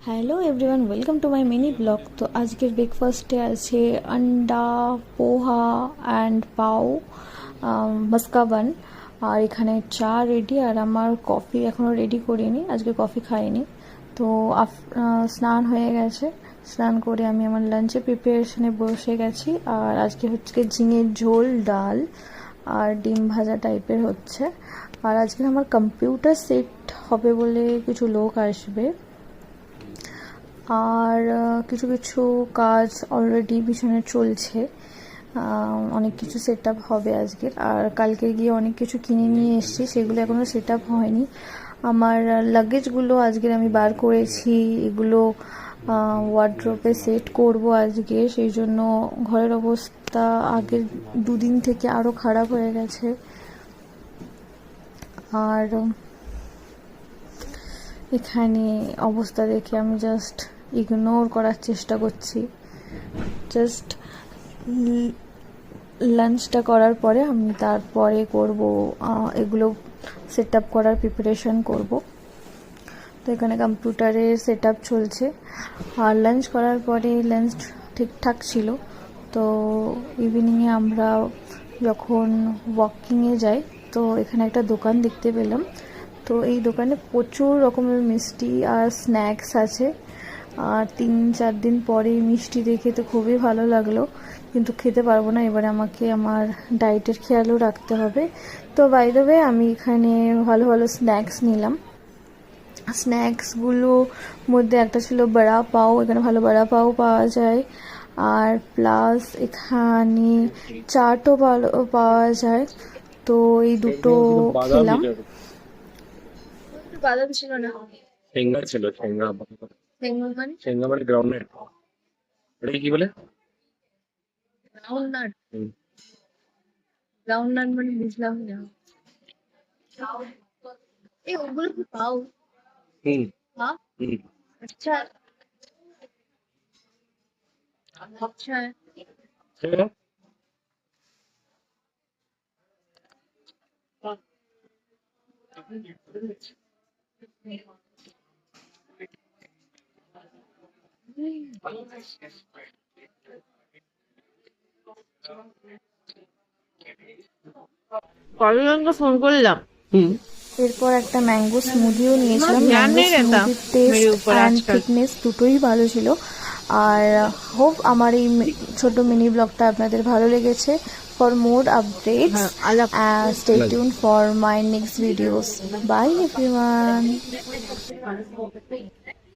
Hello everyone, welcome to my mini blog. তো আজকের ব্রেকফাস্টে আছে আন্ডা, পোহা অ্যান্ড পাও, মাস্কা বান। আর এখানে চা রেডি, আর আমার কফি এখনও রেডি করিনি, আজকে কফি খাইনি। তো স্নান হয়ে গেছে, স্নান করে আমি আমার লাঞ্চের প্রিপারেশনে বসে গেছি। আর আজকে হচ্ছে ঝিঙের ঝোল, ডাল আর ডিম ভাজা টাইপের হচ্ছে। আর আজকে আমার কম্পিউটার সেট হবে বলে কিছু লোক আসবে, আর কিছু কিছু কাজ অলরেডি পিছনে চলছে। অনেক কিছু সেট আপ হবে আজকের, আর কালকে গিয়ে অনেক কিছু কিনে নিয়ে এসেছি, সেগুলো এখনও সেট আপ হয়নি। আমার লাগেজগুলো আজকের আমি বার করেছি, এগুলো ওয়ার্ড্রোপে সেট করব আজকে। সেই জন্য ঘরের অবস্থা আগের দুদিন থেকে আরও খারাপ হয়ে গেছে। আর এখানে অবস্থা দেখে আমি জাস্ট ইগনোর করার চেষ্টা করছি। জাস্ট লাঞ্চটা করার পরে আমি তারপরে করব, এগুলো সেট আপ করার প্রিপারেশন করব। তো এখানে কম্পিউটারের সেট আপ চলছে। আর লাঞ্চ করার পরে লাঞ্চ ঠিকঠাক ছিল। তো ইভিনিংয়ে আমরা যখন ওয়াকিংয়ে যাই, তো এখানে একটা দোকান দেখতে পেলাম। তো এই দোকানে প্রচুর রকমের মিষ্টি আর স্ন্যাক্স আছে। আর 3-4 দিন পরে মিষ্টি দেখে তো খুবই ভালো লাগলো, কিন্তু খেতে পারবো না, এবারে আমাকে আমার ডায়েটের খেয়ালও রাখতে হবে। তো বাই দ্য ওয়ে, আমি এখানে ভালো ভালো স্ন্যাক্স নিলাম। স্ন্যাক্সগুলোর মধ্যে একটা ছিল বড়া পাও, এখানে ভালো বড়া পাও পাওয়া যায়। আর প্লাস এখানে চাটও ভালো পাওয়া যায়। তো এই দুটো খেলাম। বাদাম ছিল না, ঠেঙ্গা ছিল। ঠেঙ্গা মানে ঠেঙ্গা মানে গ্রাউন্ডেড, এটাকে কি বলে? Groundnut. হুম। গ্রাউন্ড নাট মানে বুঝলাম না। এই ওগুলো কি পাও? হুম। হ্যাঁ, হুম। আচ্ছা আচ্ছা। ঠিক আছে। কতজনকে ফোন করলাম। এরপর একটা ম্যাঙ্গো স্মুদিও নিয়েছিলাম। ধ্যান ম্যাঙ্গো নেই রে তা স্মুদির মেরে টেস্ট উপর অ্যান্ড আজকাল। থিকনেস দুটোই ভালো ছিল। আর হোপ আমার এই ছোট মিনি ব্লগটা আপনাদের ভালো লেগেছে। ফর মোর আপডেটস হ্যাঁ, আলাপ। Stay tune for my next videos. By everyone.